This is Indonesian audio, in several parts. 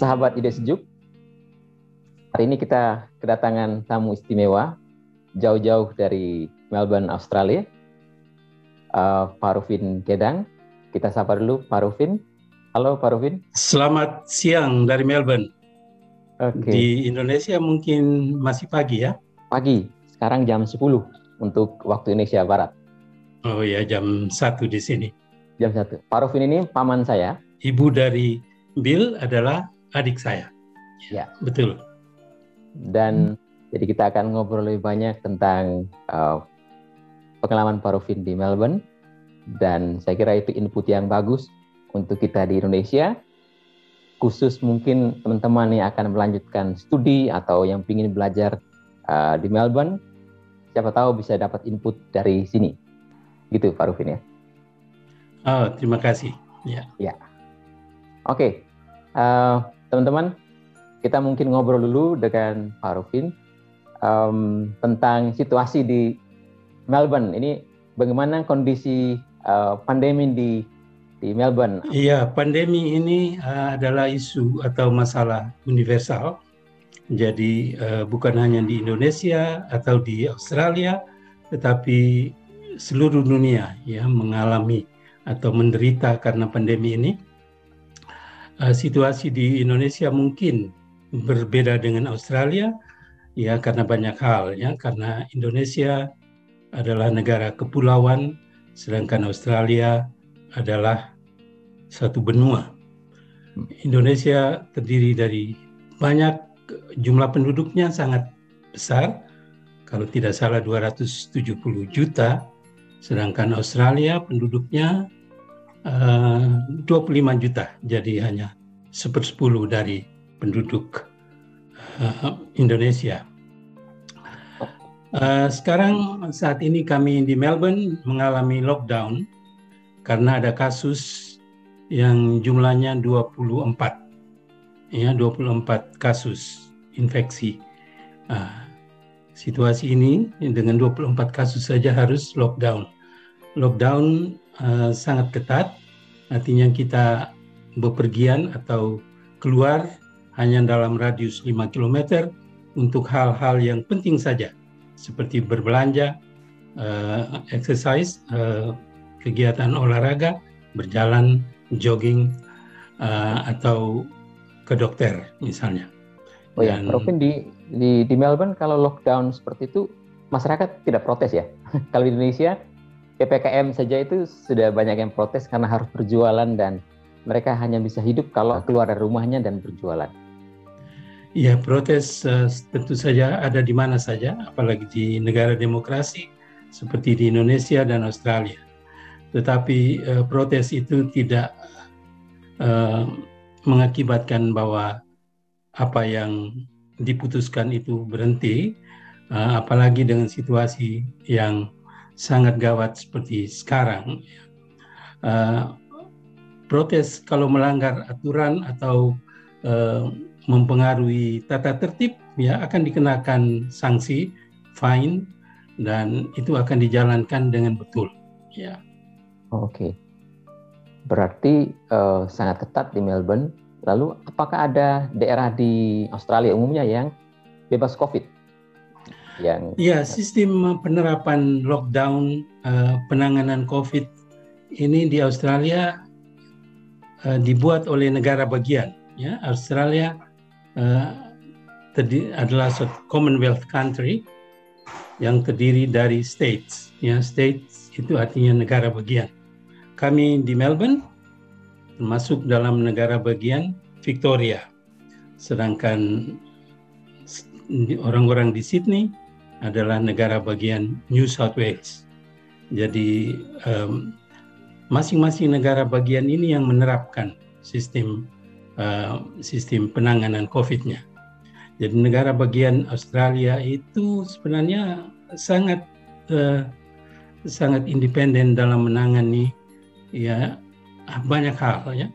sahabat Ide Sejuk. Hari ini kita kedatangan tamu istimewa jauh-jauh dari Melbourne, Australia, Pak Rufin Gedang. Kita sapa dulu Pak Rufin. Halo Pak Rufin. Selamat siang dari Melbourne. Oke. Di Indonesia mungkin masih pagi ya? Pagi, sekarang jam 10 untuk waktu Indonesia Barat. Oh ya, jam 1 di sini. Jam 1. Pak Rufin ini paman saya. Ibu dari Bill adalah adik saya. Ya. Betul. Dan jadi kita akan ngobrol lebih banyak tentang pengalaman Pak Rufin di Melbourne. Dan saya kira itu input yang bagus untuk kita di Indonesia. Khusus mungkin teman-teman yang akan melanjutkan studi atau yang ingin belajar di Melbourne. Siapa tahu bisa dapat input dari sini. Gitu Pak Rufin ya. Oh, terima kasih. Ya. Oke. Teman-teman, kita mungkin ngobrol dulu dengan Pak Rufin tentang situasi di Melbourne. Ini bagaimana kondisi pandemi di Melbourne? Iya, pandemi ini adalah isu atau masalah universal. Jadi bukan hanya di Indonesia atau di Australia, tetapi seluruh dunia ya mengalami atau menderita karena pandemi ini. Situasi di Indonesia mungkin berbeda dengan Australia ya karena banyak hal ya, karena Indonesia adalah negara kepulauan sedangkan Australia adalah satu benua. Indonesia terdiri dari banyak, jumlah penduduknya sangat besar, kalau tidak salah 270 juta, sedangkan Australia penduduknya 25 juta, jadi hanya 1/10 dari penduduk Indonesia. Sekarang saat ini kami di Melbourne mengalami lockdown karena ada kasus yang jumlahnya 24 kasus infeksi. Situasi ini dengan 24 kasus saja harus lockdown. Lockdown sangat ketat, artinya kita bepergian atau keluar hanya dalam radius 5 km untuk hal-hal yang penting saja, seperti berbelanja, exercise, kegiatan olahraga, berjalan, jogging, atau ke dokter misalnya. Oh ya, Pak Rufin di Melbourne kalau lockdown seperti itu masyarakat tidak protes ya? Kalau di Indonesia PPKM saja itu sudah banyak yang protes karena harus berjualan dan mereka hanya bisa hidup kalau keluar dari rumahnya dan berjualan. Ya, protes tentu saja ada di mana saja, apalagi di negara demokrasi seperti di Indonesia dan Australia. Tetapi protes itu tidak mengakibatkan bahwa apa yang diputuskan itu berhenti, apalagi dengan situasi yang sangat gawat seperti sekarang. Protes kalau melanggar aturan atau mempengaruhi tata tertib ya akan dikenakan sanksi, fine, dan itu akan dijalankan dengan betul. Ya. Oke. Berarti sangat ketat di Melbourne. Lalu apakah ada daerah di Australia umumnya yang bebas COVID? Ya, sistem penerapan lockdown penanganan COVID ini di Australia dibuat oleh negara bagian. Ya, Australia adalah Commonwealth country yang terdiri dari states. Ya, states itu artinya negara bagian. Kami di Melbourne termasuk dalam negara bagian Victoria, sedangkan orang-orang di Sydney adalah negara bagian New South Wales. Jadi masing-masing negara bagian ini yang menerapkan sistem penanganan COVID-nya. Jadi negara bagian Australia itu sebenarnya sangat independen dalam menangani ya banyak hal ya.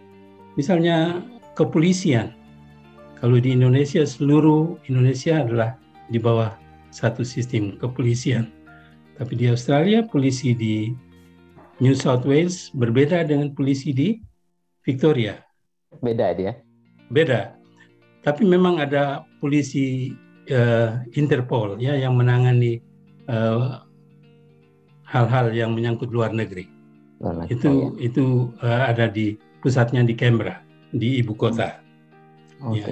Misalnya kepolisian. Kalau di Indonesia, seluruh Indonesia adalah di bawah satu sistem kepolisian. Tapi di Australia, polisi di New South Wales berbeda dengan polisi di Victoria. Beda dia? Beda. Tapi memang ada polisi Interpol ya yang menangani hal-hal yang menyangkut luar negeri. Itu ada di pusatnya di Canberra, di ibu kota.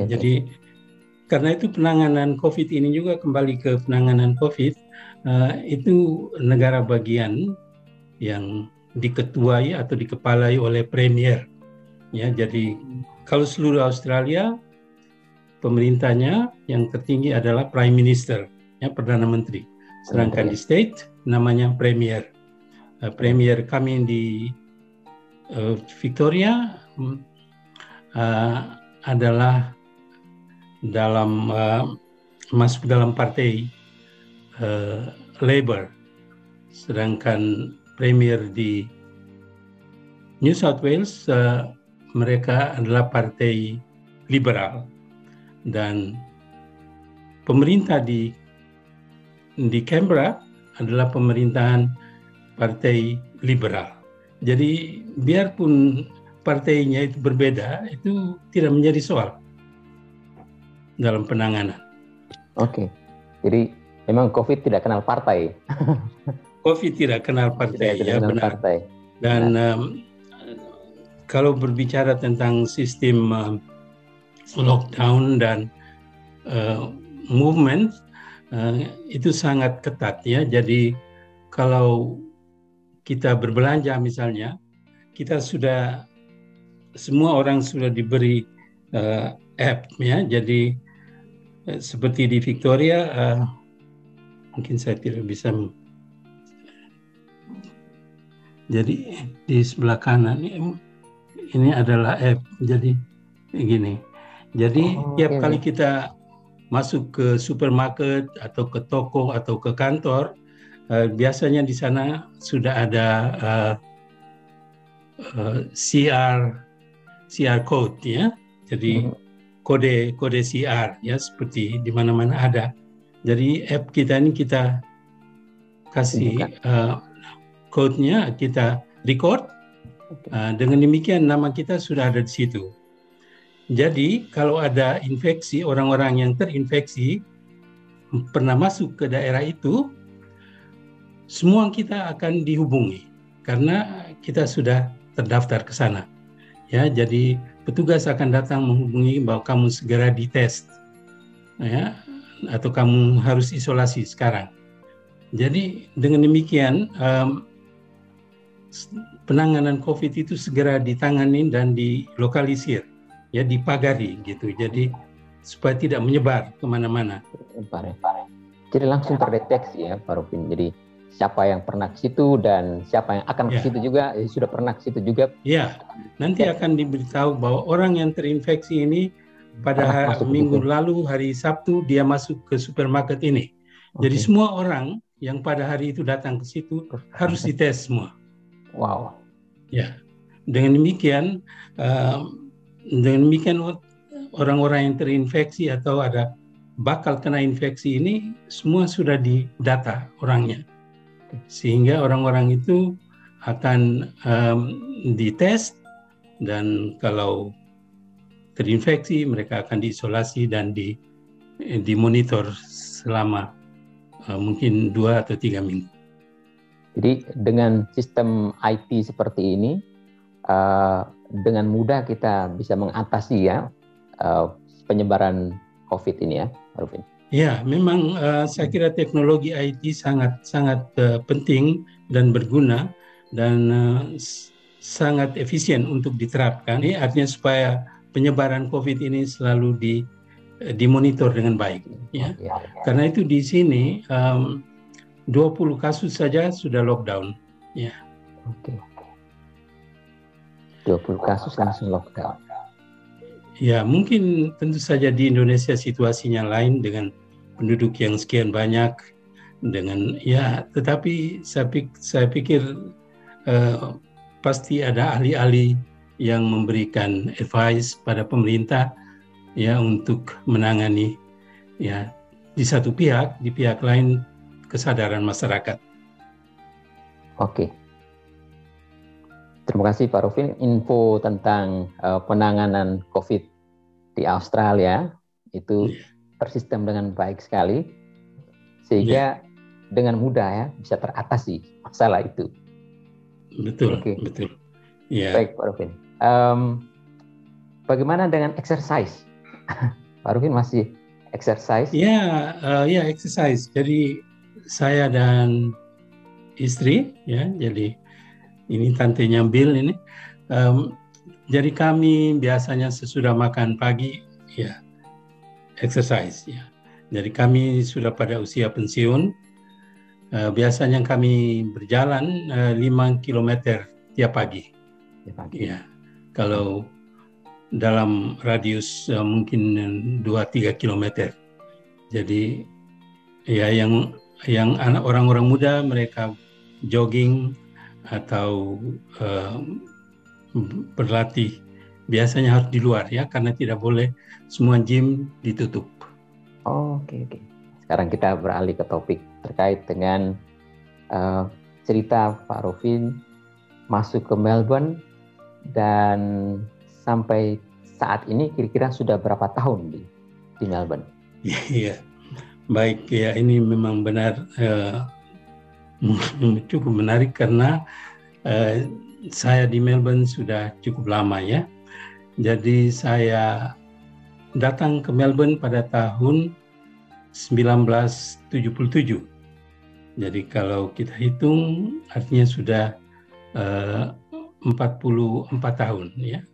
Jadi karena itu penanganan COVID ini juga kembali ke penanganan COVID, itu negara bagian yang diketuai atau dikepalai oleh premier. Ya, jadi kalau seluruh Australia, pemerintahnya yang tertinggi adalah Prime Minister, ya, Perdana Menteri. Sedangkan di state namanya Premier. Premier kami di Victoria adalah masuk dalam partai Labour. Sedangkan Premier di New South Wales mereka adalah partai liberal, dan pemerintah di Canberra adalah pemerintahan partai liberal. Jadi biarpun partainya itu berbeda, itu tidak menjadi soal dalam penanganan. Oke, jadi memang COVID tidak kenal partai. COVID tidak kenal partai, tidak kenal benar. Partai. Dan kalau berbicara tentang sistem lockdown dan movement, itu sangat ketat ya. Jadi kalau kita berbelanja misalnya, semua orang sudah diberi app ya. Jadi seperti di Victoria, mungkin saya tidak bisa. Jadi di sebelah kanan ini adalah app. Jadi gini. Jadi tiap kali kita masuk ke supermarket atau ke toko atau ke kantor, biasanya di sana sudah ada CR code ya. Jadi kode CR ya, seperti di mana-mana ada. Jadi app kita ini kita kasih code-nya, kita record. Dengan demikian nama kita sudah ada di situ. Jadi kalau ada infeksi, orang-orang yang terinfeksi pernah masuk ke daerah itu, semua kita akan dihubungi karena kita sudah terdaftar ke sana. Ya, jadi petugas akan datang menghubungi bahwa kamu segera dites, ya, atau kamu harus isolasi sekarang. Jadi dengan demikian penanganan COVID itu segera ditangani dan dilokalisir, ya, dipagari gitu. Jadi supaya tidak menyebar kemana-mana. Jadi langsung terdeteksi ya, Pak Rufin. Jadi siapa yang pernah ke situ dan siapa yang akan ke situ juga, sudah pernah ke situ juga. Ya, nanti akan diberitahu bahwa orang yang terinfeksi ini pada minggu lalu hari Sabtu dia masuk ke supermarket ini. Jadi semua orang yang pada hari itu datang ke situ harus dites semua. Wow. Ya, dengan demikian orang-orang yang terinfeksi atau ada bakal kena infeksi ini semua sudah didata orangnya, sehingga orang-orang itu akan dites, dan kalau terinfeksi mereka akan diisolasi dan dimonitor selama mungkin 2 atau 3 minggu. Jadi dengan sistem IT seperti ini, dengan mudah kita bisa mengatasi ya penyebaran COVID ini ya, Pak Rufin. Ya, memang saya kira teknologi IT sangat penting dan berguna dan sangat efisien untuk diterapkan. Ini artinya supaya penyebaran COVID ini selalu dimonitor dengan baik. Ya. Karena itu di sini 20 kasus saja sudah lockdown. Ya. 20 kasus langsung lockdown. Ya, mungkin tentu saja di Indonesia situasinya lain dengan penduduk yang sekian banyak, tetapi saya pikir pasti ada ahli-ahli yang memberikan advice pada pemerintah ya untuk menangani ya di satu pihak, di pihak lain kesadaran masyarakat. Oke. Terima kasih Pak Rufin, info tentang penanganan COVID di Australia itu tersistem dengan baik sekali, sehingga dengan mudah ya bisa teratasi masalah itu. Betul, Oke. betul. Ya. Baik, Pak Rufin. Bagaimana dengan exercise? Pak Rufin masih exercise? Ya, exercise. Jadi saya dan istri, ya, jadi ini tantenya Bill ini. Jadi kami biasanya sesudah makan pagi, ya, exercise, ya. Jadi kami sudah pada usia pensiun. Biasanya kami berjalan 5 km tiap pagi. Ya, kalau dalam radius mungkin 2-3 km. Jadi ya yang orang-orang muda mereka jogging atau berlatih biasanya harus di luar ya, karena tidak boleh semua gym ditutup. Oke. Sekarang kita beralih ke topik terkait dengan cerita Pak Rufin masuk ke Melbourne, dan sampai saat ini kira-kira sudah berapa tahun di Melbourne? Iya, baik ya, ini memang benar cukup menarik karena saya di Melbourne sudah cukup lama ya. Jadi saya datang ke Melbourne pada tahun 1977. Jadi kalau kita hitung artinya sudah 44 tahun ya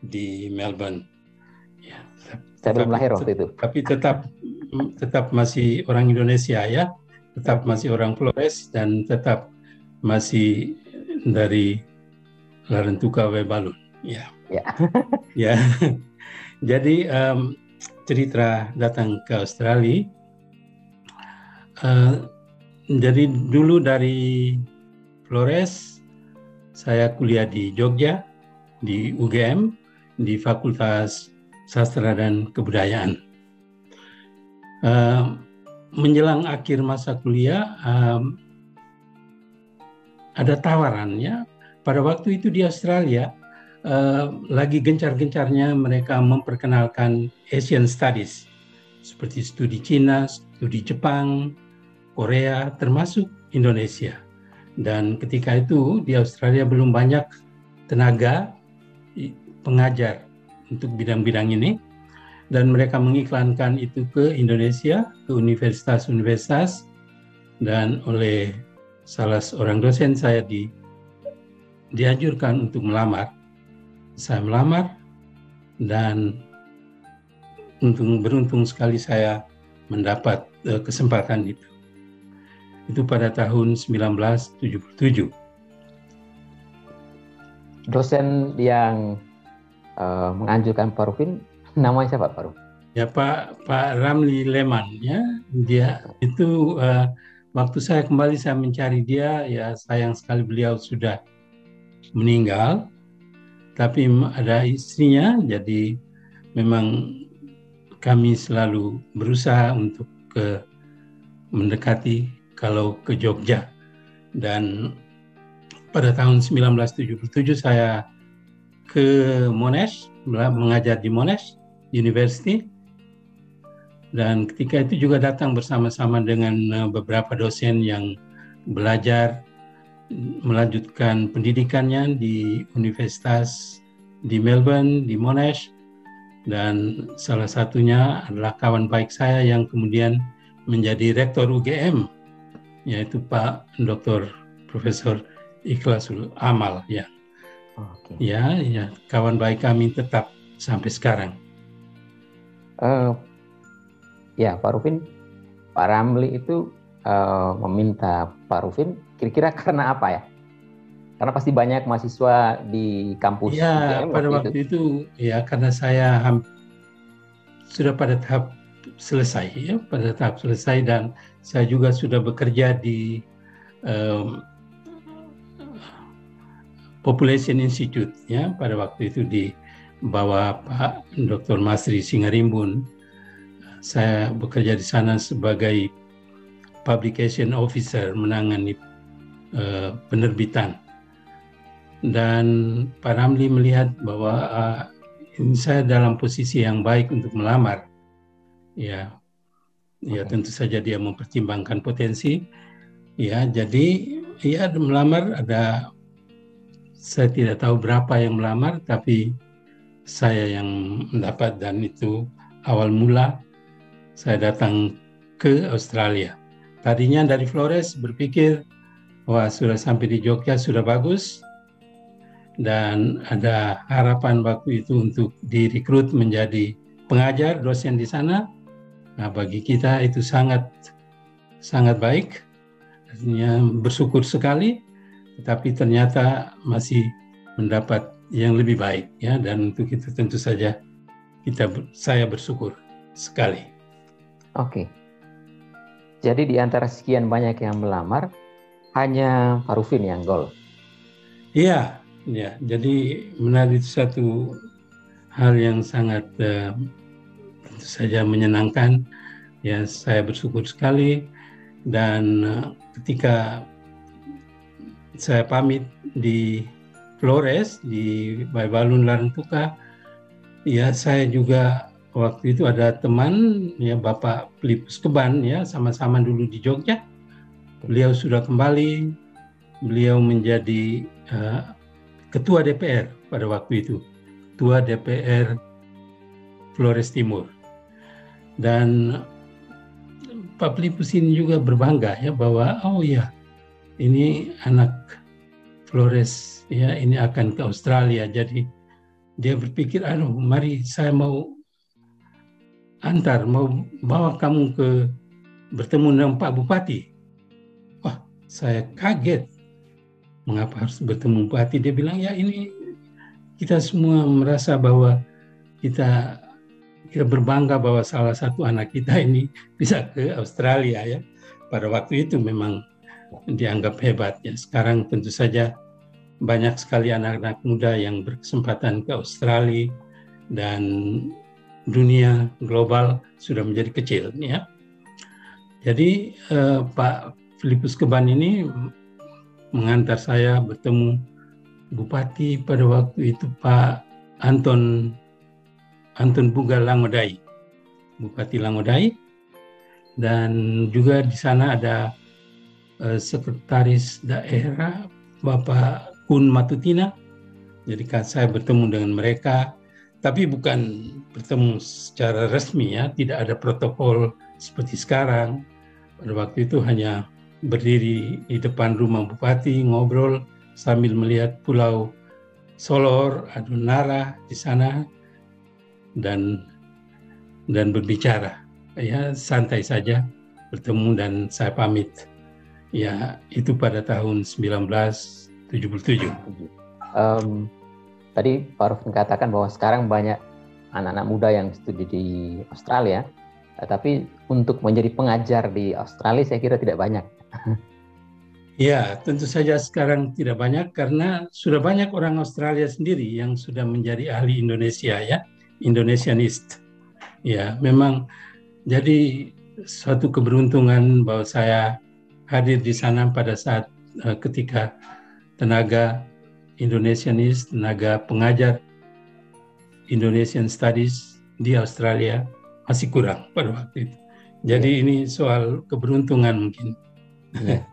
di Melbourne. Ya, saya belum lahir waktu itu. Tapi tetap masih orang Indonesia ya, tetap masih orang Flores dan tetap masih dari Larantuka Webalun. Ya. Ya. Jadi cerita datang ke Australia. Jadi dulu dari Flores saya kuliah di Jogja, di UGM, di Fakultas Sastra dan Kebudayaan. Menjelang akhir masa kuliah ada tawarannya. Pada waktu itu di Australia lagi gencar-gencarnya mereka memperkenalkan Asian Studies seperti studi Cina, studi Jepang, Korea, termasuk Indonesia. Dan ketika itu di Australia belum banyak tenaga pengajar untuk bidang-bidang ini, dan mereka mengiklankan itu ke Indonesia, ke universitas-universitas, dan oleh salah seorang dosen saya dianjurkan untuk melamar. Saya melamar dan beruntung sekali saya mendapat kesempatan itu. Itu pada tahun 1977. Dosen yang menganjurkan Pak Rufin namanya siapa, Pak Rufin? Ya, Pak Ramli Leman ya. Dia itu waktu saya kembali saya mencari dia, ya sayang sekali beliau sudah meninggal. Tapi ada istrinya, jadi memang kami selalu berusaha untuk mendekati kalau ke Jogja. Dan pada tahun 1977 saya ke Monash, mengajar di Monash University. Dan ketika itu juga datang bersama-sama dengan beberapa dosen yang belajar melanjutkan pendidikannya di universitas di Melbourne, di Monash. Dan salah satunya adalah kawan baik saya yang kemudian menjadi rektor UGM, yaitu Pak Dr. Profesor Ikhlasul Amal ya. Okay. Ya, kawan baik kami tetap sampai sekarang. Ya, Pak Rufin, Pak Ramli itu meminta Pak Rufin kira-kira karena apa ya? Karena pasti banyak mahasiswa di kampus ya, UGM pada waktu itu ya karena saya sudah pada tahap selesai ya, dan saya juga sudah bekerja di Population Institute ya, pada waktu itu di bawah Pak Dr. Masri Singarimbun. Saya bekerja di sana sebagai publication officer, menangani penerbitan. Dan Pak Ramli melihat bahwa ini saya dalam posisi yang baik untuk melamar. Ya, ya tentu saja dia mempertimbangkan potensi. Ya, jadi ya melamar ada, saya tidak tahu berapa yang melamar, tapi saya yang mendapat, dan itu awal mula saya datang ke Australia. Tadinya dari Flores berpikir, wah sudah sampai di Jogja sudah bagus, dan ada harapan waktu itu untuk direkrut menjadi pengajar, dosen di sana. Nah, bagi kita itu sangat baik, artinya bersyukur sekali, tetapi ternyata masih mendapat yang lebih baik, ya, dan untuk itu tentu saja saya bersyukur sekali. Oke. Jadi di antara sekian banyak yang melamar, hanya Pak Rufin yang gol. Iya, ya. Jadi menjadi satu hal yang sangat tentu saja menyenangkan. Ya, saya bersyukur sekali, dan ketika saya pamit di Flores di Baibalun Larantuka, ya saya juga waktu itu ada teman, ya Bapak Filipus Keban, ya sama-sama dulu di Jogja. Beliau sudah kembali, beliau menjadi ketua DPR pada waktu itu, ketua DPR Flores Timur. Dan Pak Filipus ini juga berbangga, ya, bahwa oh ya, ini anak Flores, ya, ini akan ke Australia. Jadi dia berpikir, mari saya mau bawa kamu bertemu dengan Pak Bupati. Wah, saya kaget. Mengapa harus bertemu Bupati? Dia bilang, ya ini kita semua merasa bahwa kita berbangga bahwa salah satu anak kita ini bisa ke Australia, ya. Pada waktu itu memang dianggap hebat, ya. Sekarang tentu saja banyak sekali anak-anak muda yang berkesempatan ke Australia, dan dunia global sudah menjadi kecil, ya. Jadi Pak Filipus Keban ini mengantar saya bertemu Bupati pada waktu itu, Pak Anton Bugal Langodai, Bupati Langodai, dan juga di sana ada Sekretaris Daerah Bapak Kun Matutina. Jadi saya bertemu dengan mereka, tapi bukan bertemu secara resmi, ya, tidak ada protokol seperti sekarang. Pada waktu itu hanya berdiri di depan rumah Bupati, ngobrol sambil melihat Pulau Solor, Adunara di sana, dan berbicara, ya, santai saja bertemu, dan saya pamit. Ya, itu pada tahun 1977. Tadi Pak Rufin katakan bahwa sekarang banyak anak-anak muda yang studi di Australia, tapi untuk menjadi pengajar di Australia saya kira tidak banyak. Ya, tentu saja sekarang tidak banyak karena sudah banyak orang Australia sendiri yang sudah menjadi ahli Indonesia, ya, Indonesianist. Ya, memang jadi suatu keberuntungan bahwa saya hadir di sana pada saat ketika tenaga Indonesianist, tenaga pengajar Indonesian Studies di Australia masih kurang pada waktu itu. Jadi ini soal keberuntungan mungkin. Ya.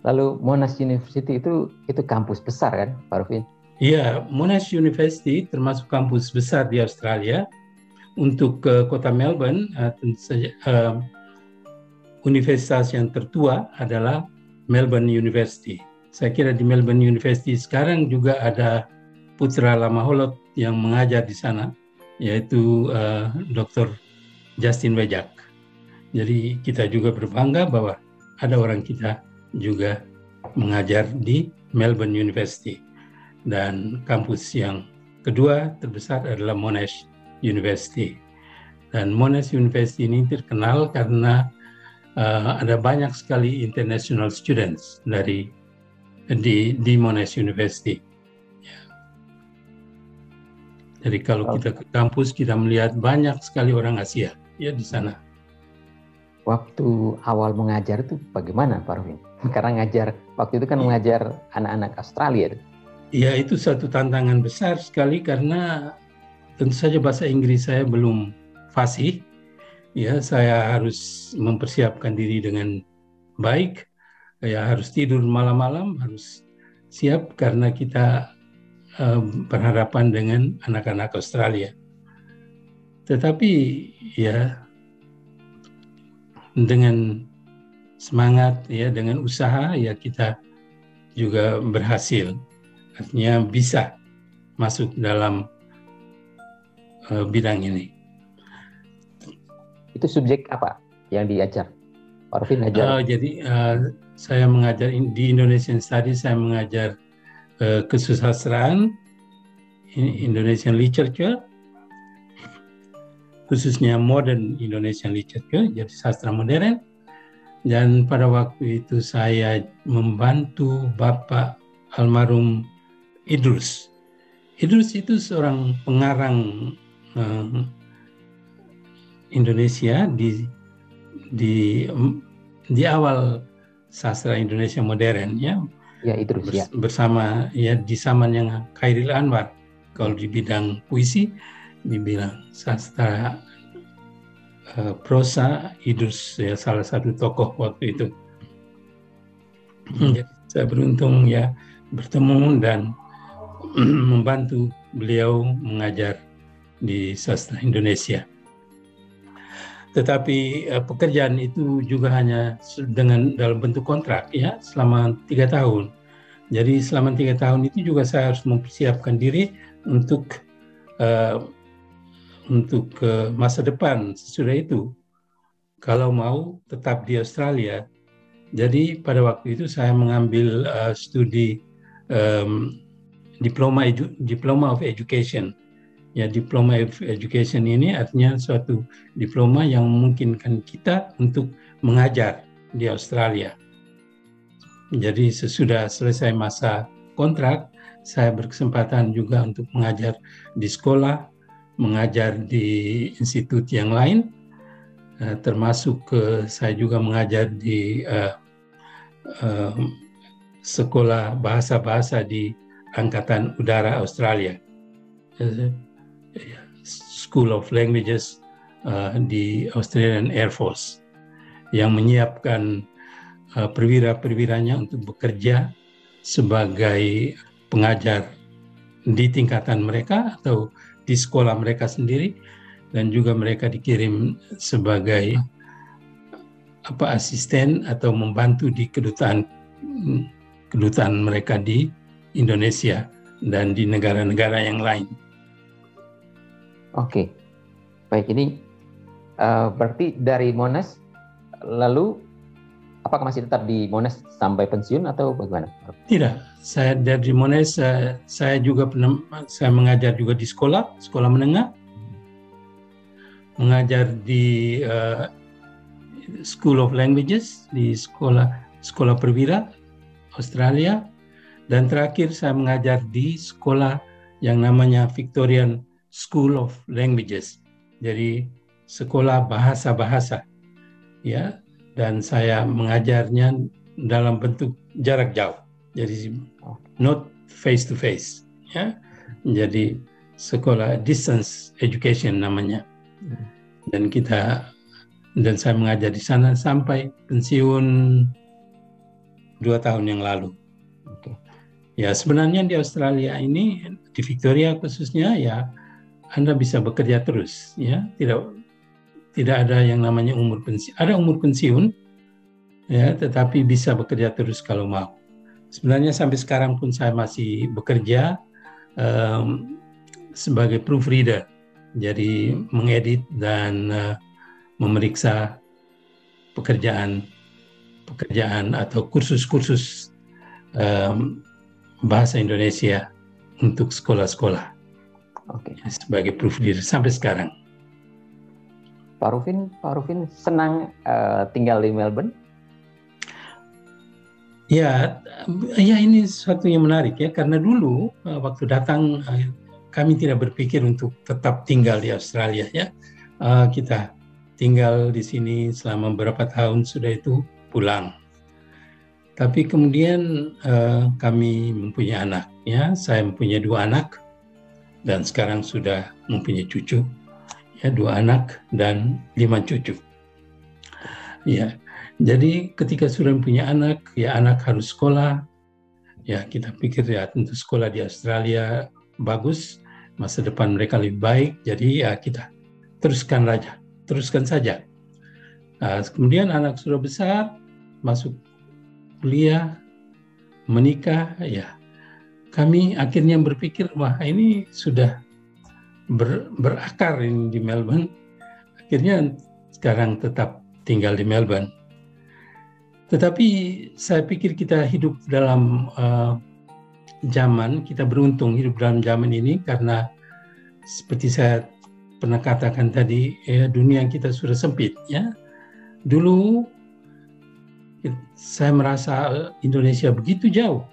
Lalu Monash University itu kampus besar kan, Pak Rufin? Iya, Monash University termasuk kampus besar di Australia. Untuk kota Melbourne, tentu saja universitas yang tertua adalah Melbourne University. Saya kira di Melbourne University sekarang juga ada putra Lama Holot yang mengajar di sana, yaitu Dr. Justin Wejak. Jadi kita juga berbangga bahwa ada orang kita juga mengajar di Melbourne University. Dan kampus yang kedua terbesar adalah Monash University. Dan Monash University ini terkenal karena ada banyak sekali international students di Monash University. Ya. Jadi kalau kita ke kampus, kita melihat banyak sekali orang Asia, ya, di sana. Waktu awal mengajar itu bagaimana, Pak Rufin? Karena waktu itu kan mengajar anak-anak Australia. Ya, itu satu tantangan besar sekali karena tentu saja bahasa Inggris saya belum fasih. ya saya harus mempersiapkan diri dengan baik, ya harus tidur malam-malam, harus siap karena kita berhadapan dengan anak-anak Australia. Tetapi ya dengan semangat, ya dengan usaha, ya kita juga berhasil. Artinya bisa masuk dalam bidang ini. Itu subjek apa yang diajar? Pak Rufin ajar? Jadi saya mengajar di Indonesian Studies, saya mengajar kesusastraan, Indonesian Literature, khususnya Modern Indonesian Literature, jadi sastra modern. Dan pada waktu itu saya membantu Bapak almarhum Idrus. Idrus itu seorang pengarang Indonesia di awal sastra Indonesia modern, ya. Ya, Idrus, ya. Bersama ya di zamannya Khairil Anwar. Kalau di bidang puisi, dibilang sastra prosa, Idrus ya salah satu tokoh waktu itu. Jadi saya beruntung ya bertemu dan membantu beliau mengajar di sastra Indonesia. Tetapi pekerjaan itu juga hanya dalam bentuk kontrak, ya, selama 3 tahun. Jadi selama 3 tahun itu juga saya harus mempersiapkan diri untuk masa depan sesudah itu. Kalau mau tetap di Australia, jadi pada waktu itu saya mengambil studi Diploma of Education. Ya, Diploma of Education ini artinya suatu diploma yang memungkinkan kita untuk mengajar di Australia. Jadi sesudah selesai masa kontrak, saya berkesempatan juga untuk mengajar di sekolah, mengajar di institut yang lain, termasuk saya juga mengajar di sekolah bahasa-bahasa di Angkatan Udara Australia, School of Languages di Australian Air Force, yang menyiapkan perwira-perwiranya untuk bekerja sebagai pengajar di tingkatan mereka atau di sekolah mereka sendiri, dan juga mereka dikirim sebagai asisten atau membantu di kedutaan mereka di Indonesia dan di negara-negara yang lain. Oke, baik, ini berarti dari Monash, lalu apakah masih tetap di Monash sampai pensiun atau bagaimana? Tidak, saya dari Monash, saya juga saya mengajar juga di sekolah menengah, mengajar di School of Languages, di sekolah perwira Australia, dan terakhir saya mengajar di sekolah yang namanya Victorian School of Languages, jadi sekolah bahasa-bahasa, ya, dan saya mengajarnya dalam bentuk jarak jauh, jadi not face to face, ya, jadi sekolah distance education namanya, dan saya mengajar di sana sampai pensiun 2 tahun yang lalu. Okay. Ya, sebenarnya di Australia ini, di Victoria khususnya, ya, Anda bisa bekerja terus, ya, tidak ada yang namanya umur pensiun. Ada umur pensiun, ya, tetapi bisa bekerja terus kalau mau. Sebenarnya sampai sekarang pun saya masih bekerja sebagai proofreader, jadi mengedit dan memeriksa pekerjaan atau kursus-kursus bahasa Indonesia untuk sekolah-sekolah. Okay. Sebagai proofreader sampai sekarang. Pak Rufin senang tinggal di Melbourne? Ya, ini sesuatu yang menarik, ya, karena dulu waktu datang kami tidak berpikir untuk tetap tinggal di Australia, ya. Kita tinggal di sini selama beberapa tahun, sudah itu pulang. Tapi kemudian kami mempunyai anak, ya. Saya mempunyai 2 anak dan sekarang sudah mempunyai cucu, ya 2 anak dan 5 cucu. Ya, jadi ketika sudah punya anak, ya anak harus sekolah. Ya kita pikir ya tentu sekolah di Australia bagus, masa depan mereka lebih baik. Jadi ya kita teruskan saja. Nah, kemudian anak sudah besar, masuk kuliah, menikah, ya kami akhirnya berpikir, wah ini sudah berakar ini di Melbourne. Akhirnya sekarang tetap tinggal di Melbourne. Tetapi saya pikir kita hidup dalam kita beruntung hidup dalam zaman ini karena seperti saya pernah katakan tadi, ya, dunia kita sudah sempit. Ya. Dulu saya merasa Indonesia begitu jauh,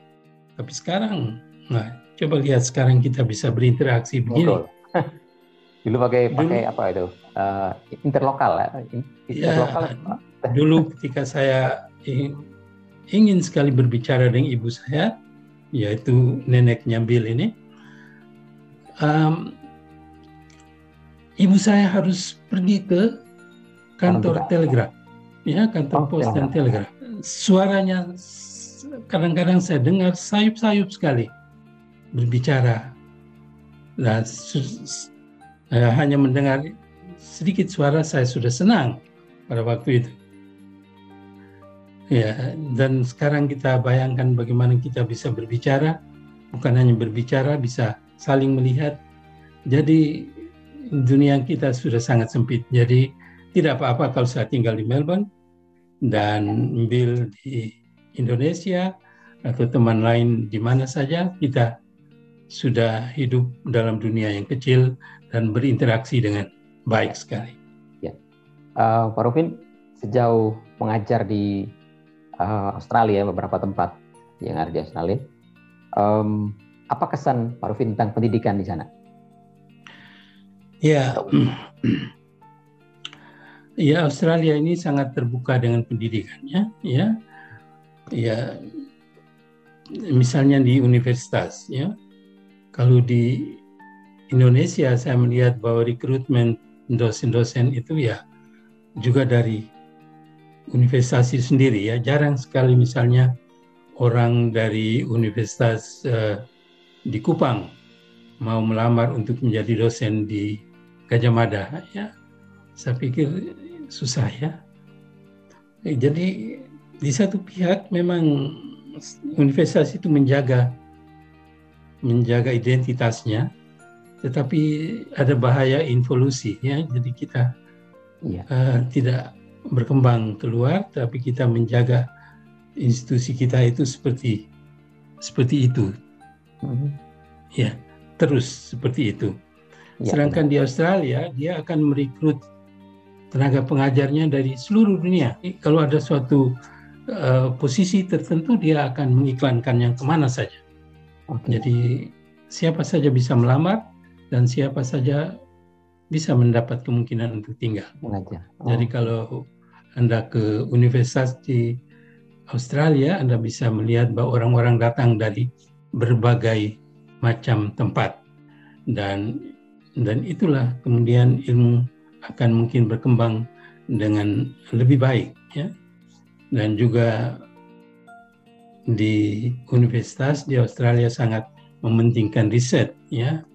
tapi sekarang, nah, coba lihat sekarang kita bisa berinteraksi begini. Betul. Dulu pakai apa itu? Interlokal ya. Interlokal. Ya, dulu ketika saya ingin sekali berbicara dengan ibu saya, yaitu neneknya Bill ini, ibu saya harus pergi ke kantor telegraf, ya kantor pos dan telegraf. Suaranya kadang-kadang saya dengar sayup-sayup sekali berbicara. Nah, hanya mendengar sedikit suara saya sudah senang pada waktu itu. Ya, dan sekarang kita bayangkan bagaimana kita bisa berbicara, bukan hanya berbicara, bisa saling melihat. Jadi dunia kita sudah sangat sempit. Jadi tidak apa-apa kalau saya tinggal di Melbourne dan Bill di Indonesia atau teman lain di mana saja, kita sudah hidup dalam dunia yang kecil dan berinteraksi dengan baik sekali. Ya, Pak Rufin, sejauh mengajar di Australia, beberapa tempat yang ada di Australia, apa kesan Pak Rufin tentang pendidikan di sana? Ya, ya Australia ini sangat terbuka dengan pendidikannya, ya, misalnya di universitas, ya. Kalau di Indonesia saya melihat bahwa rekrutmen dosen-dosen itu ya juga dari universitas sendiri, ya. Jarang sekali misalnya orang dari universitas di Kupang mau melamar untuk menjadi dosen di Gajah Mada, ya. Saya pikir susah, ya. Jadi di satu pihak memang universitas itu menjaga identitasnya, tetapi ada bahaya involusi, ya. Jadi kita tidak berkembang keluar, tapi kita menjaga institusi kita itu seperti itu, ya, terus seperti itu. Sedangkan di Australia dia akan merekrut tenaga pengajarnya dari seluruh dunia. Kalau ada suatu posisi tertentu dia akan mengiklankannya kemana saja. Jadi siapa saja bisa melamar dan siapa saja bisa mendapat kemungkinan untuk tinggal. Jadi kalau Anda ke universitas di Australia, Anda bisa melihat bahwa orang-orang datang dari berbagai macam tempat, dan itulah kemudian ilmu akan mungkin berkembang dengan lebih baik, ya. Dan juga di universitas di Australia sangat mementingkan riset, ya,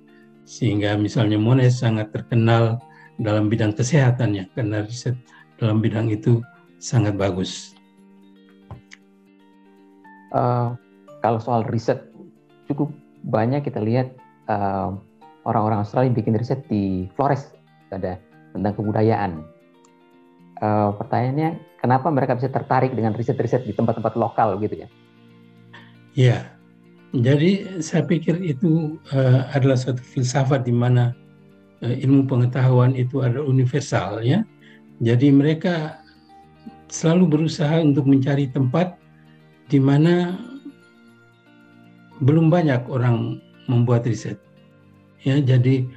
sehingga misalnya Monash sangat terkenal dalam bidang kesehatannya karena riset dalam bidang itu sangat bagus. Kalau soal riset, cukup banyak kita lihat orang-orang Australia bikin riset di Flores, ada tentang kebudayaan. Pertanyaannya, kenapa mereka bisa tertarik dengan riset-riset di tempat-tempat lokal gitu, ya? Ya, jadi saya pikir itu adalah suatu filsafat di mana ilmu pengetahuan itu adalah universal, ya. Jadi mereka selalu berusaha untuk mencari tempat di mana belum banyak orang membuat riset, ya. Jadi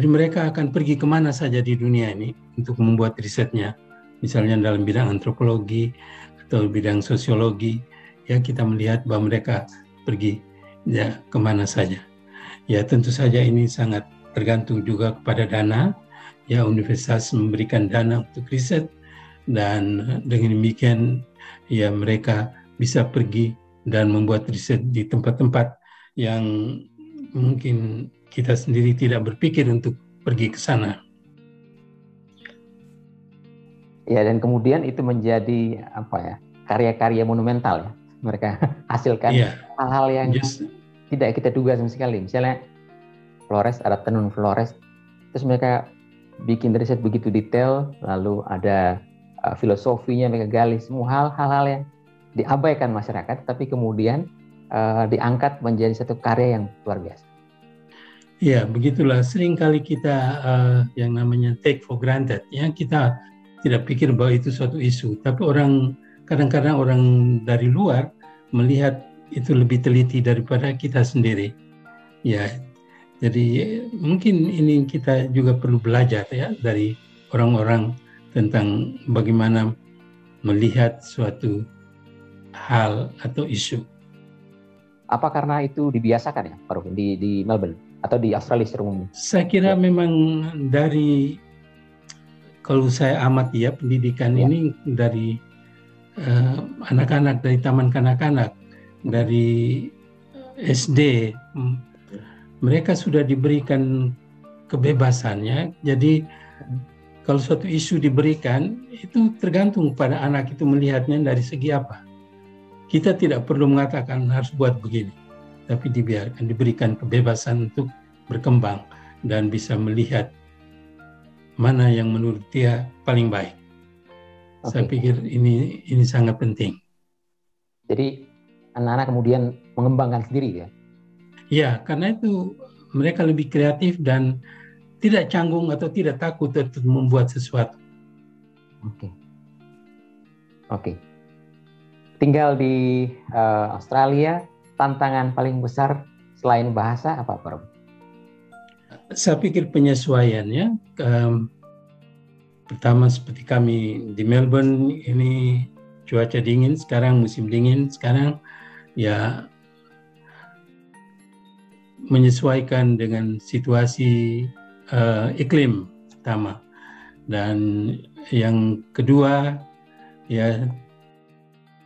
mereka akan pergi kemana saja di dunia ini untuk membuat risetnya, misalnya dalam bidang antropologi atau bidang sosiologi, ya, kita melihat bahwa mereka pergi, ya, kemana saja. Ya, tentu saja ini sangat tergantung juga kepada dana. Ya, universitas memberikan dana untuk riset, dan dengan demikian ya mereka bisa pergi dan membuat riset di tempat-tempat yang mungkin kita sendiri tidak berpikir untuk pergi ke sana. Ya, dan kemudian itu menjadi karya-karya monumental ya. Mereka hasilkan hal-hal yang tidak kita duga sama sekali. Misalnya Flores, ada tenun Flores, terus mereka bikin riset begitu detail, lalu ada filosofinya, mereka gali semua hal-hal yang diabaikan masyarakat, tapi kemudian diangkat menjadi satu karya yang luar biasa. Ya, begitulah. Seringkali kita yang namanya take for granted, ya, kita tidak pikir bahwa itu suatu isu, tapi kadang-kadang orang dari luar melihat itu lebih teliti daripada kita sendiri. Ya, jadi mungkin ini kita juga perlu belajar ya dari orang-orang tentang bagaimana melihat suatu hal atau isu. Apa karena itu dibiasakan ya, Pak Rufin, di Melbourne atau di Australia secara umum? Saya kira memang dari, kalau saya amati ya, pendidikan ini dari anak-anak, dari taman kanak-kanak, dari SD, mereka sudah diberikan kebebasannya. Jadi kalau suatu isu diberikan, itu tergantung pada anak itu melihatnya dari segi apa. Kita tidak perlu mengatakan harus buat begini, tapi dibiarkan, diberikan kebebasan untuk berkembang dan bisa melihat mana yang menurut dia paling baik. Saya pikir ini sangat penting. Jadi anak-anak kemudian mengembangkan sendiri ya? Ya, karena itu mereka lebih kreatif dan tidak canggung atau tidak takut untuk membuat sesuatu. Oke. Tinggal di Australia, tantangan paling besar selain bahasa apa, Pak Rob? Saya pikir penyesuaiannya. Pertama, seperti kami di Melbourne ini cuaca dingin sekarang, musim dingin sekarang, ya menyesuaikan dengan situasi iklim pertama. Dan yang kedua, ya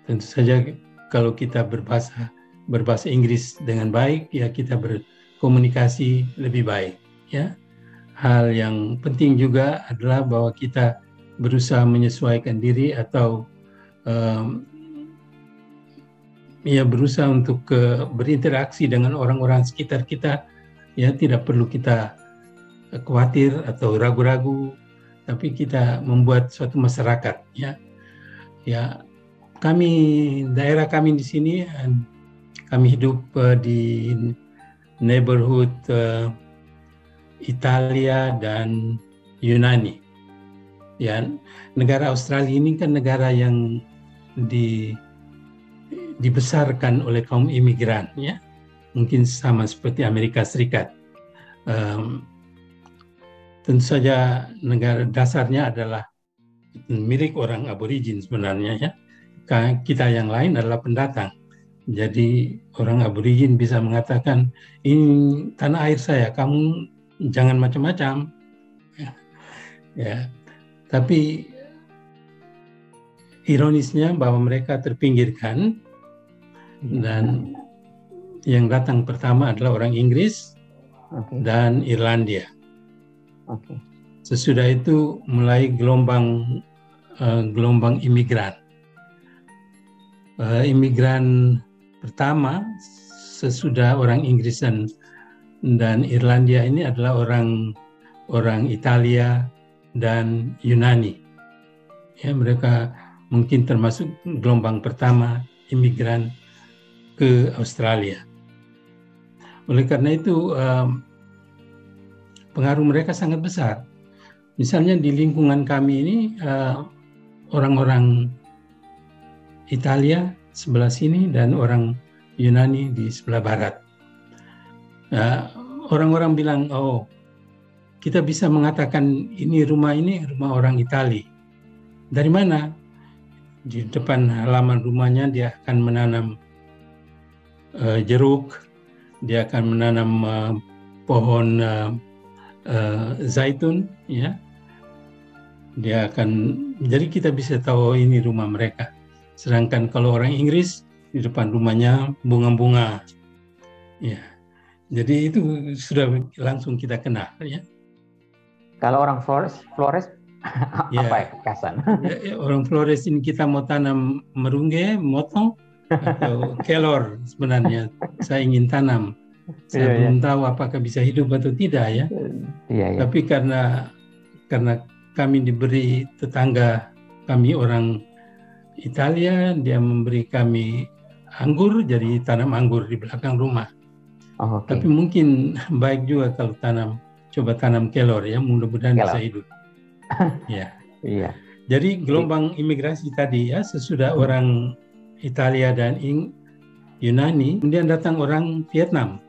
tentu saja kalau kita berbahasa Inggris dengan baik, ya kita berkomunikasi lebih baik, ya. Hal yang penting juga adalah bahwa kita berusaha menyesuaikan diri atau berusaha untuk berinteraksi dengan orang-orang sekitar kita. Ya, tidak perlu kita khawatir atau ragu-ragu, tapi kita membuat suatu masyarakat. Ya, daerah kami di sini, kami hidup di neighborhood Italia dan Yunani. Ya, negara Australia ini kan negara yang dibesarkan oleh kaum imigran, ya. Mungkin sama seperti Amerika Serikat. Tentu saja negara dasarnya adalah milik orang aborigin sebenarnya, ya. Kita yang lain adalah pendatang. Jadi orang aborigin bisa mengatakan, ini tanah air saya, kamu jangan macam-macam. Ya. Tapi ironisnya bahwa mereka terpinggirkan, dan yang datang pertama adalah orang Inggris dan Irlandia. Sesudah itu mulai gelombang imigran. Imigran pertama sesudah orang Inggris dan Irlandia ini adalah orang Italia dan Yunani. Ya, mereka mungkin termasuk gelombang pertama imigran ke Australia. Oleh karena itu pengaruh mereka sangat besar. Misalnya di lingkungan kami ini orang-orang Italia sebelah sini dan orang Yunani di sebelah barat. Orang-orang bilang, oh, kita bisa mengatakan ini rumah orang Itali. Dari mana? Di depan halaman rumahnya dia akan menanam jeruk, dia akan menanam pohon zaitun, ya. Dia akan, jadi kita bisa tahu ini rumah mereka. Sedangkan kalau orang Inggris di depan rumahnya bunga-bunga, ya. Jadi itu sudah langsung kita kenal, ya. Kalau orang Flores Ya, apa ya kekasan? orang Flores ini kita mau tanam merungge, motong, atau kelor sebenarnya. Saya ingin tanam. Saya belum tahu apakah bisa hidup atau tidak, ya. Iya. Tapi karena kami diberi tetangga kami orang Italia, dia memberi kami anggur, jadi tanam anggur di belakang rumah. Oh, okay. Tapi mungkin baik juga kalau coba tanam kelor, ya, mudah-mudahan bisa hidup. Ya. Iya. Jadi gelombang imigrasi tadi, ya, sesudah orang Italia dan Yunani, kemudian datang orang Vietnam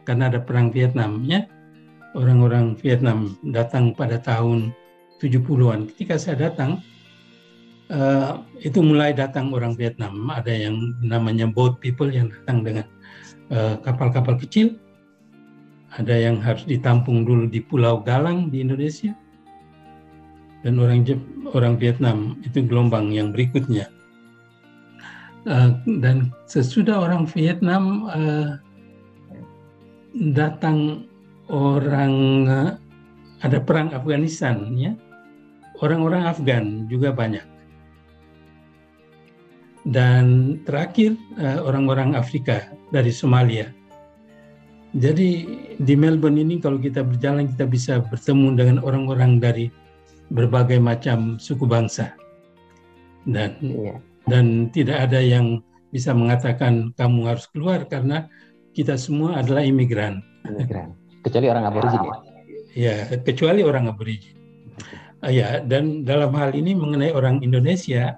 karena ada perang Vietnam, ya. Orang-orang Vietnam datang pada tahun 70-an. Ketika saya datang, itu mulai datang orang Vietnam. Ada yang namanya boat people yang datang dengan kapal-kapal kecil. Ada yang harus ditampung dulu di Pulau Galang di Indonesia. Dan orang Vietnam itu gelombang yang berikutnya. Dan sesudah orang Vietnam datang ada perang Afghanistan, ya. Orang-orang Afgan juga banyak. Dan terakhir orang-orang Afrika dari Somalia. Jadi di Melbourne ini kalau kita berjalan kita bisa bertemu dengan orang-orang dari berbagai macam suku bangsa. Dan tidak ada yang bisa mengatakan kamu harus keluar karena kita semua adalah imigran. Kecuali orang aborigin, ya? Ya, kecuali orang aborigin. Ya, dan dalam hal ini mengenai orang Indonesia,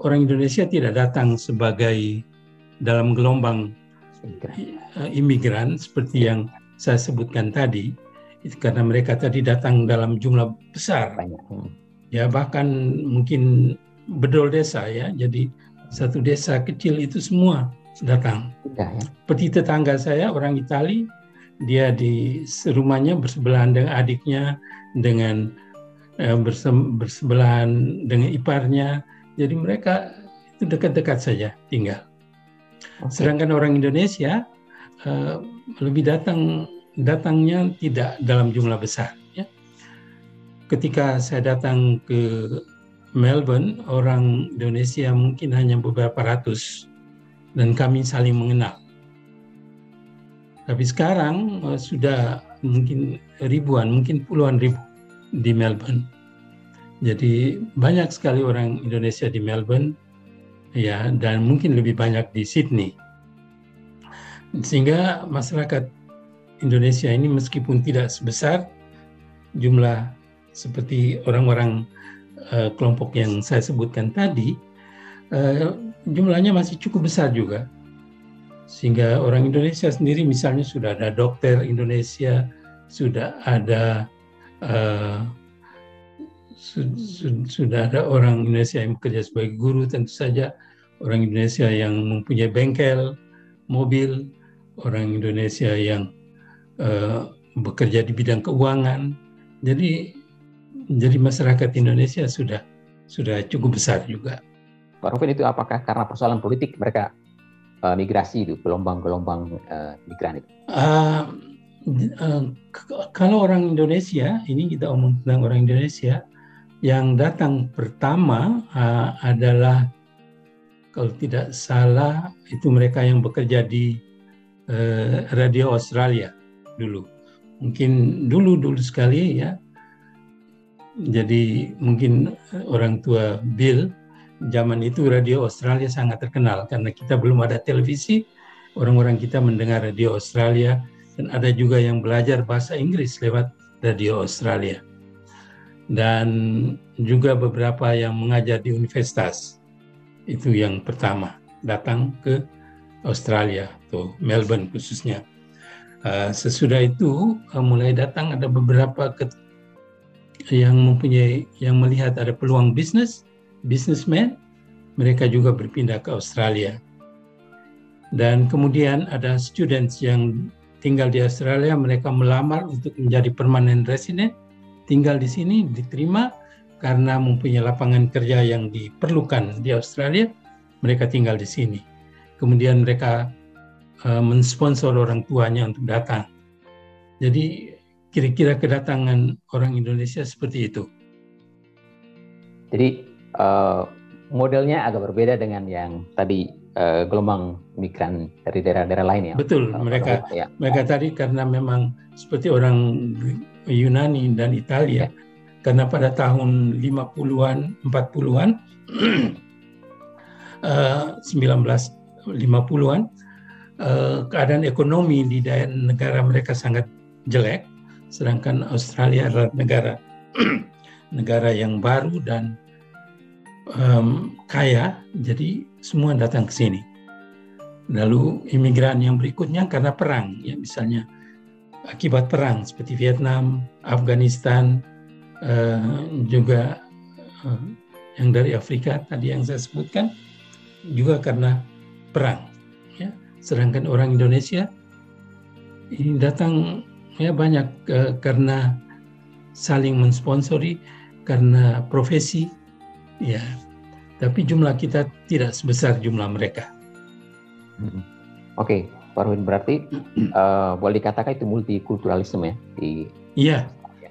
orang Indonesia tidak datang sebagai dalam gelombang imigran seperti yang saya sebutkan tadi, itu karena mereka tadi datang dalam jumlah besar. Ya, bahkan mungkin bedol desa, ya. Jadi satu desa kecil itu semua datang. Seperti tetangga saya orang Itali, dia di rumahnya bersebelahan dengan adiknya, dengan bersebelahan dengan iparnya. Jadi mereka itu dekat-dekat saja tinggal. Sedangkan orang Indonesia lebih datangnya tidak dalam jumlah besar, ya. Ketika saya datang ke Melbourne, orang Indonesia mungkin hanya beberapa ratus dan kami saling mengenal. Tapi sekarang sudah mungkin ribuan, mungkin puluhan ribu di Melbourne. Jadi banyak sekali orang Indonesia di Melbourne, ya, dan mungkin lebih banyak di Sydney. Sehingga masyarakat Indonesia ini meskipun tidak sebesar jumlah seperti orang-orang kelompok yang saya sebutkan tadi, jumlahnya masih cukup besar juga. Sehingga orang Indonesia sendiri misalnya sudah ada dokter Indonesia, sudah ada orang Indonesia yang bekerja sebagai guru, tentu saja orang Indonesia yang mempunyai bengkel, mobil, orang Indonesia yang bekerja di bidang keuangan. Jadi masyarakat Indonesia sudah cukup besar juga. Pak Rufin, itu apakah karena persoalan politik mereka migrasi itu, gelombang-gelombang migran itu? Kalau orang Indonesia, ini kita omong tentang orang Indonesia, yang datang pertama adalah kalau tidak salah itu mereka yang bekerja di Radio Australia dulu. Mungkin dulu sekali, ya. Jadi mungkin orang tua Bill, zaman itu Radio Australia sangat terkenal karena kita belum ada televisi, orang-orang kita mendengar Radio Australia, dan ada juga yang belajar bahasa Inggris lewat Radio Australia. Dan juga beberapa yang mengajar di universitas. Itu yang pertama, datang ke Australia, atau Melbourne khususnya. Sesudah itu mulai datang ada beberapa yang melihat ada peluang businessman, mereka juga berpindah ke Australia. Dan kemudian ada students yang tinggal di Australia, mereka melamar untuk menjadi permanent resident, tinggal di sini, diterima karena mempunyai lapangan kerja yang diperlukan di Australia, mereka tinggal di sini. Kemudian mereka mensponsor orang tuanya untuk datang. Jadi kira-kira kedatangan orang Indonesia seperti itu. Jadi modelnya agak berbeda dengan yang tadi gelombang migran dari daerah-daerah lain ya. Betul, mereka tadi karena memang seperti orang Yunani dan Italia, karena pada tahun 50-an, 40-an, 1950-an, keadaan ekonomi di daerah negara mereka sangat jelek, sedangkan Australia adalah negara yang baru dan kaya, jadi semua datang ke sini. Lalu imigran yang berikutnya karena perang, ya misalnya akibat perang seperti Vietnam, Afghanistan, juga yang dari Afrika tadi yang saya sebutkan juga karena perang. Ya. Sedangkan orang Indonesia ini datang ya banyak karena saling mensponsori, karena profesi, ya. Tapi jumlah kita tidak sebesar jumlah mereka. Oke, Pak Ruhin, berarti boleh dikatakan itu multikulturalisme ya? Iya,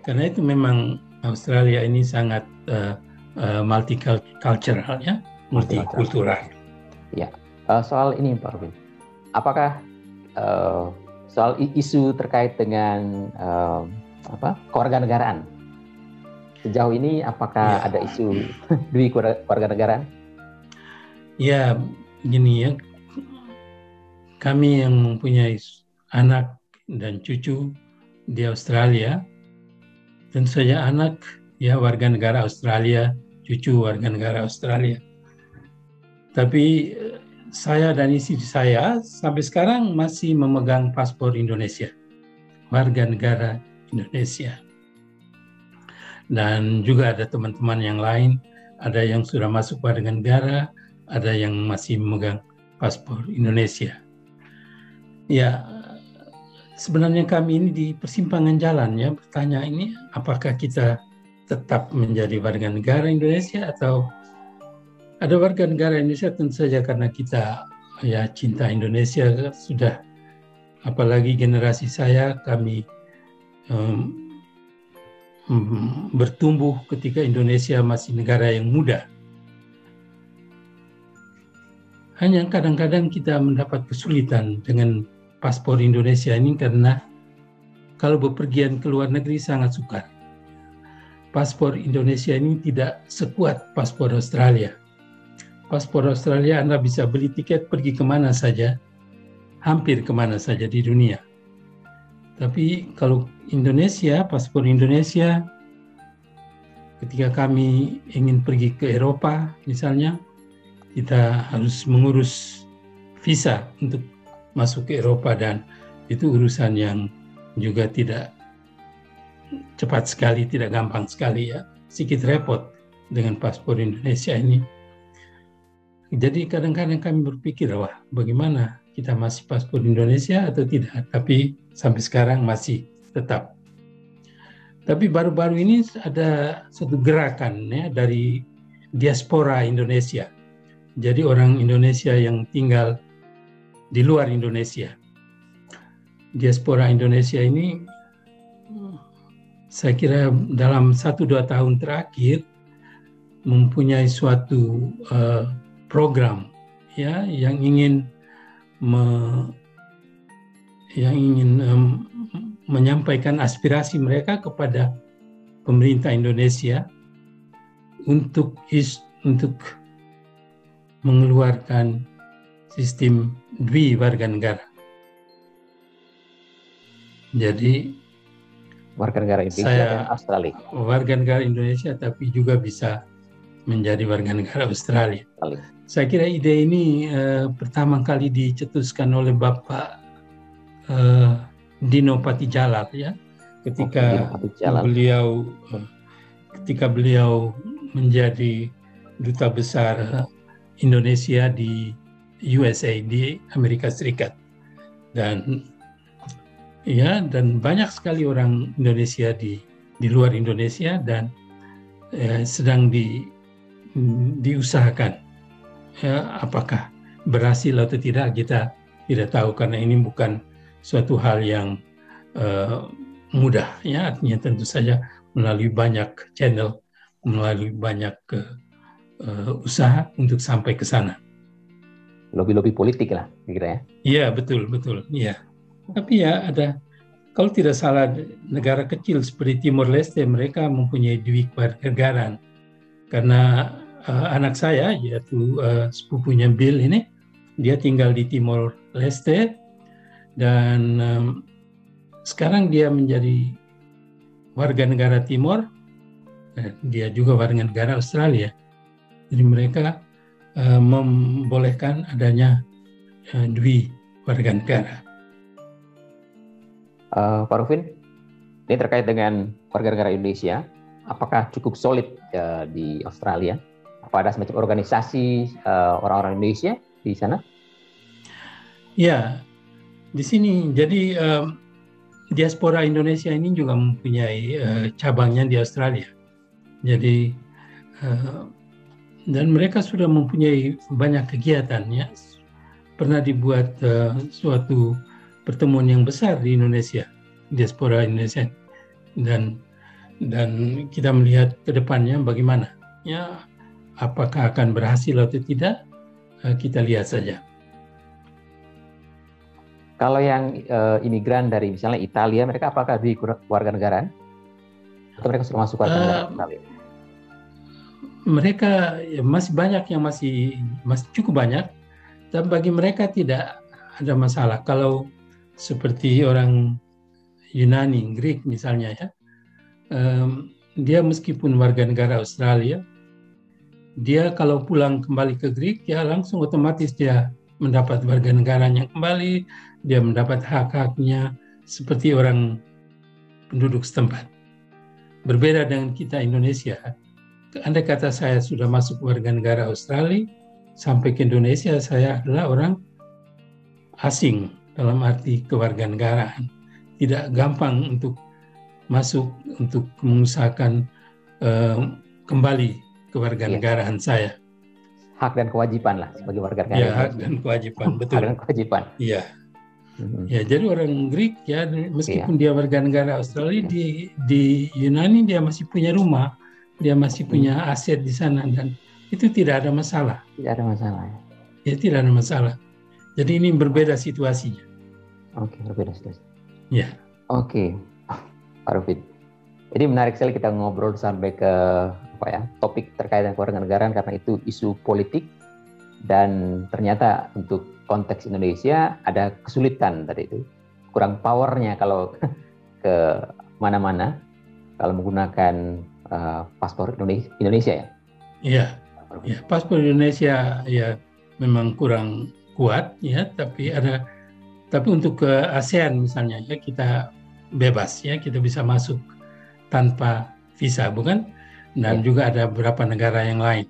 karena itu memang Australia ini sangat multicultural ya, multikultural. Ya, soal ini Pak Ruhin, apakah soal isu terkait dengan kewarganegaraan sejauh ini apakah ada isu di kewarganegaraan? Ya, gini ya, kami yang mempunyai anak dan cucu di Australia, tentu saja anak ya warga negara Australia, cucu warga negara Australia. Tapi saya dan istri saya sampai sekarang masih memegang paspor Indonesia, warga negara Indonesia. Dan juga ada teman-teman yang lain, ada yang sudah masuk warga negara, ada yang masih memegang paspor Indonesia. Ya, sebenarnya kami ini di persimpangan jalan ya, bertanya ini apakah kita tetap menjadi warga negara Indonesia atau ada warga negara Indonesia tentu saja karena kita ya cinta Indonesia sudah, apalagi generasi saya, kami bertumbuh ketika Indonesia masih negara yang muda. Hanya kadang-kadang kita mendapat kesulitan dengan paspor Indonesia ini karena kalau bepergian ke luar negeri sangat sukar. Paspor Indonesia ini tidak sekuat paspor Australia. Paspor Australia Anda bisa beli tiket pergi kemana saja, hampir kemana saja di dunia. Tapi kalau Indonesia, paspor Indonesia, ketika kami ingin pergi ke Eropa misalnya, kita harus mengurus visa untuk masuk ke Eropa dan itu urusan yang juga tidak cepat sekali, tidak gampang sekali ya, sedikit repot dengan paspor Indonesia ini. Jadi kadang-kadang kami berpikir, wah bagaimana kita masih paspor Indonesia atau tidak, tapi sampai sekarang masih tetap. Tapi baru-baru ini ada satu gerakan ya dari diaspora Indonesia. Jadi orang Indonesia yang tinggal di luar Indonesia. Diaspora Indonesia ini saya kira dalam 1-2 tahun terakhir mempunyai suatu program ya yang ingin menyampaikan aspirasi mereka kepada pemerintah Indonesia untuk mengeluarkan sistem warganegara. Jadi warga negara Indonesia dan Australia. Warga negara Indonesia tapi juga bisa menjadi warga negara Australia. Saya kira ide ini pertama kali dicetuskan oleh Bapak Dino Patijalal ya, ketika beliau menjadi duta besar Indonesia di USA, di Amerika Serikat. Dan Ya, dan banyak sekali orang Indonesia di luar Indonesia dan sedang diusahakan. Apakah berhasil atau tidak kita tidak tahu, karena ini bukan suatu hal yang mudah, ya. Artinya tentu saja melalui banyak channel, melalui banyak usaha untuk sampai ke sana. Lobby-lobby politik lah, kira ya. Iya, betul, iya. Tapi ya ada, kalau tidak salah, negara kecil seperti Timor Leste mereka mempunyai duit kewarganegaraan. Karena anak saya, yaitu sepupunya Bill ini, dia tinggal di Timor Leste dan sekarang dia menjadi warga negara Timor. Dia juga warga negara Australia. Jadi mereka membolehkan adanya duit warga negara. Pak Rufin, ini terkait dengan warga negara Indonesia, apakah cukup solid di Australia? Apa ada semacam organisasi orang-orang Indonesia di sana? Ya, di sini. Jadi diaspora Indonesia ini juga mempunyai cabangnya di Australia. Jadi dan mereka sudah mempunyai banyak kegiatan, ya. Pernah dibuat suatu pertemuan yang besar di Indonesia, diaspora Indonesia, dan kita melihat ke depannya bagaimana, ya, apakah akan berhasil atau tidak, kita lihat saja. Kalau yang imigran dari misalnya Italia, mereka apakah di warga negaraan atau mereka sudah masuk warga negara Italia? Mereka masih banyak yang masih cukup banyak, dan bagi mereka tidak ada masalah. Kalau seperti orang Yunani, Greek misalnya, ya, dia meskipun warga negara Australia, dia kalau pulang kembali ke Greek, ya langsung otomatis dia mendapat warga negaranya kembali, dia mendapat hak-haknya seperti orang penduduk setempat. Berbeda dengan kita Indonesia. Andai kata saya sudah masuk warga negara Australia, sampai ke Indonesia saya adalah orang asing dalam arti kewarganegaraan. Tidak gampang untuk masuk, untuk mengusahakan kembali kewarganegaraan saya. Hak dan kewajiban lah sebagai warga negara. Ya, hak dan kewajiban, betul. Hak dan kewajiban. Iya. Ya, jadi orang Greek, ya, meskipun dia warga negara Australia, di Yunani dia masih punya rumah, dia masih punya aset di sana, dan itu tidak ada masalah. Tidak ada masalah. Ya, tidak ada masalah. Jadi ini berbeda situasinya. Oke, berbeda situasi. Ya. Oke, Pak Rufin. Ini menarik sekali kita ngobrol sampai ke topik terkait dengan kewarganegaraan, karena itu isu politik, dan ternyata untuk konteks Indonesia ada kesulitan tadi itu, kurang powernya kalau ke mana-mana kalau menggunakan paspor Indonesia, ya. Iya, ya, paspor Indonesia ya memang kurang kuat, ya, tapi untuk ke ASEAN misalnya, ya, kita bebas, ya, kita bisa masuk tanpa visa, bukan? Dan juga ada beberapa negara yang lain.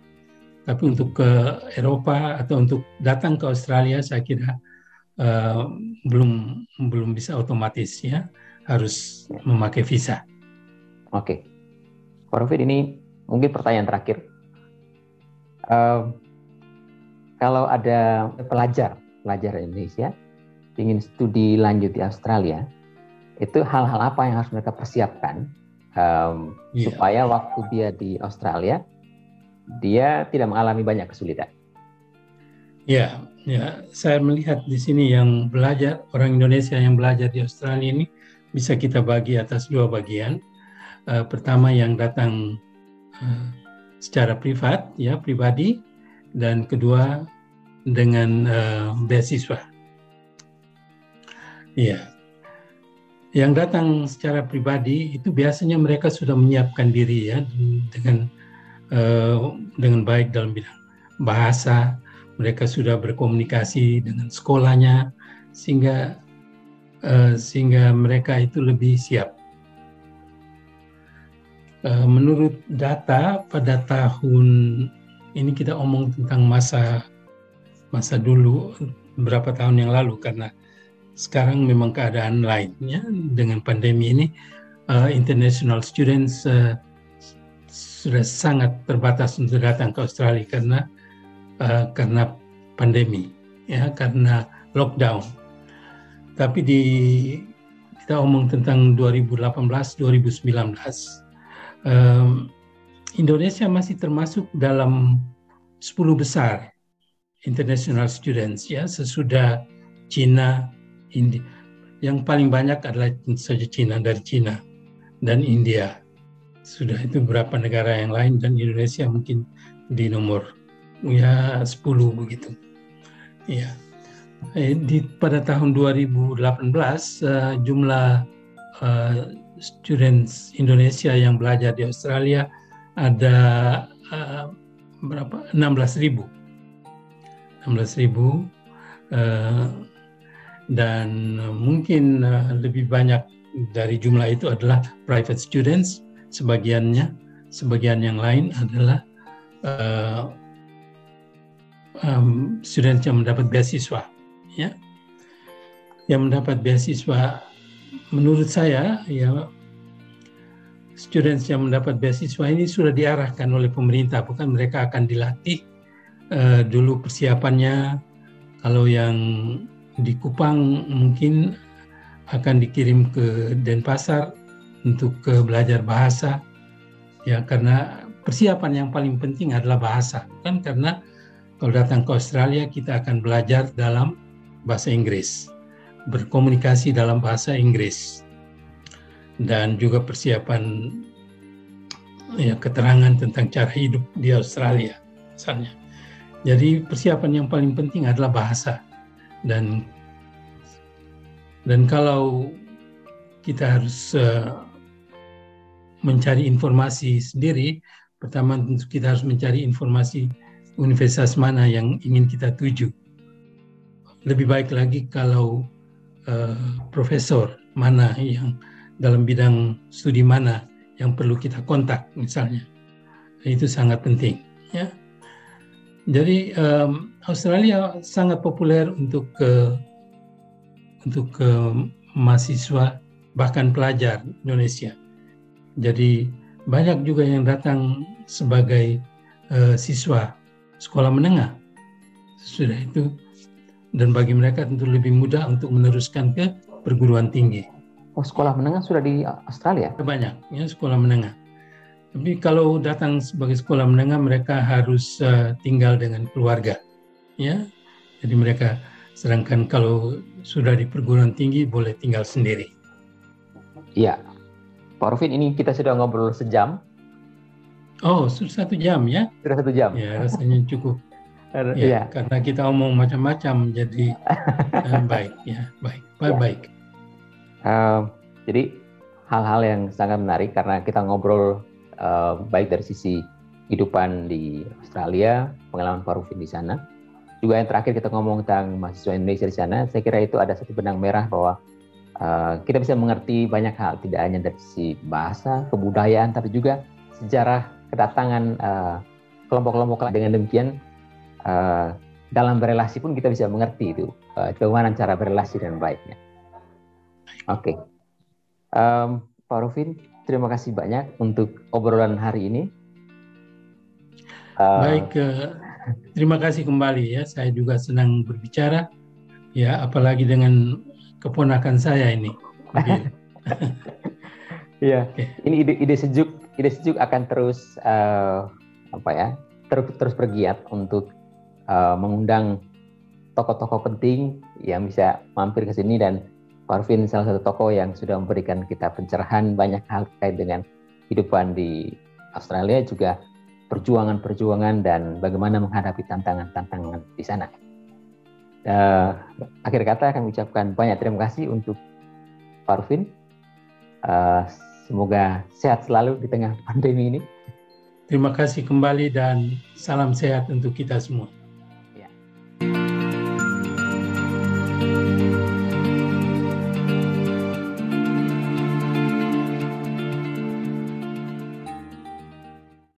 Tapi untuk ke Eropa atau untuk datang ke Australia, saya kira belum bisa otomatis, ya, harus memakai visa. Oke, Pak Rufin, ini mungkin pertanyaan terakhir. Kalau ada pelajar Indonesia ingin studi lanjut di Australia, itu hal-hal apa yang harus mereka persiapkan supaya waktu dia di Australia dia tidak mengalami banyak kesulitan? Ya, saya melihat di sini yang belajar, orang Indonesia yang belajar di Australia ini bisa kita bagi atas dua bagian. Pertama yang datang secara privat, ya, pribadi, dan kedua dengan beasiswa. Ya, yang datang secara pribadi itu biasanya mereka sudah menyiapkan diri, ya, dengan baik dalam bidang bahasa. Mereka sudah berkomunikasi dengan sekolahnya sehingga mereka itu lebih siap. Menurut data pada tahun ini, kita omong tentang masa dulu beberapa tahun yang lalu, karena sekarang memang keadaan lainnya dengan pandemi ini, international students sudah sangat terbatas untuk datang ke Australia karena pandemi, ya, karena lockdown. Tapi kita omong tentang 2018-2019, Indonesia masih termasuk dalam 10 besar international students, ya, sesudah Cina, India. Yang paling banyak adalah tentu saja Cina, dari Cina dan India. Sudah itu beberapa negara yang lain, dan Indonesia mungkin di nomor 10 begitu. Ya. Pada tahun 2018 jumlah students Indonesia yang belajar di Australia ada berapa? 16.000. Dan mungkin lebih banyak dari jumlah itu adalah private students, sebagian yang lain adalah students yang mendapat beasiswa, ya. Yang mendapat beasiswa, menurut saya, ya, students yang mendapat beasiswa ini sudah diarahkan oleh pemerintah, bukan mereka akan dilatih dulu persiapannya. Kalau yang di Kupang mungkin akan dikirim ke Denpasar untuk belajar bahasa, ya, karena persiapan yang paling penting adalah bahasa, kan, karena kalau datang ke Australia kita akan belajar dalam bahasa Inggris, berkomunikasi dalam bahasa Inggris, dan juga persiapan, ya, keterangan tentang cara hidup di Australia misalnya. Jadi persiapan yang paling penting adalah bahasa. Dan kalau kita harus mencari informasi sendiri, pertama tentu kita harus mencari informasi universitas mana yang ingin kita tuju. Lebih baik lagi kalau profesor mana yang dalam bidang studi mana yang perlu kita kontak misalnya. Itu sangat penting, ya. Jadi Australia sangat populer untuk mahasiswa, bahkan pelajar Indonesia. Jadi banyak juga yang datang sebagai siswa sekolah menengah. Sudah itu, dan bagi mereka tentu lebih mudah untuk meneruskan ke perguruan tinggi. Oh, sekolah menengah sudah di Australia? Banyak, ya, sekolah menengah. Tapi kalau datang sebagai sekolah menengah, mereka harus tinggal dengan keluarga, ya. Jadi mereka, sedangkan kalau sudah di perguruan tinggi boleh tinggal sendiri. Iya, Pak Rufin, ini kita sudah ngobrol sejam. Oh, sudah 1 jam, ya? Sudah 1 jam. Ya, rasanya cukup. Ya, ya. Karena kita omong macam-macam, jadi baik, ya, baik. Jadi hal-hal yang sangat menarik karena kita ngobrol baik dari sisi kehidupan di Australia, pengalaman Pak Rufin di sana. Juga yang terakhir kita ngomong tentang mahasiswa Indonesia di sana. Saya kira itu ada satu benang merah bahwa kita bisa mengerti banyak hal, tidak hanya dari sisi bahasa, kebudayaan, tapi juga sejarah kedatangan kelompok-kelompok. Dengan demikian, dalam berelasi pun kita bisa mengerti itu bagaimana cara berelasi dengan baiknya. Oke. Pak Rufin, terima kasih banyak untuk obrolan hari ini. Baik, terima kasih kembali, ya. Saya juga senang berbicara, ya, apalagi dengan keponakan saya ini. Iya. Ini ide sejuk akan terus terus bergiat untuk mengundang tokoh-tokoh penting yang bisa mampir ke sini, dan Pak Rufin salah satu tokoh yang sudah memberikan kita pencerahan banyak hal terkait dengan kehidupan di Australia, juga perjuangan-perjuangan dan bagaimana menghadapi tantangan-tantangan di sana. Akhir kata kami ucapkan banyak terima kasih untuk Pak Rufin. Semoga sehat selalu di tengah pandemi ini. Terima kasih kembali dan salam sehat untuk kita semua.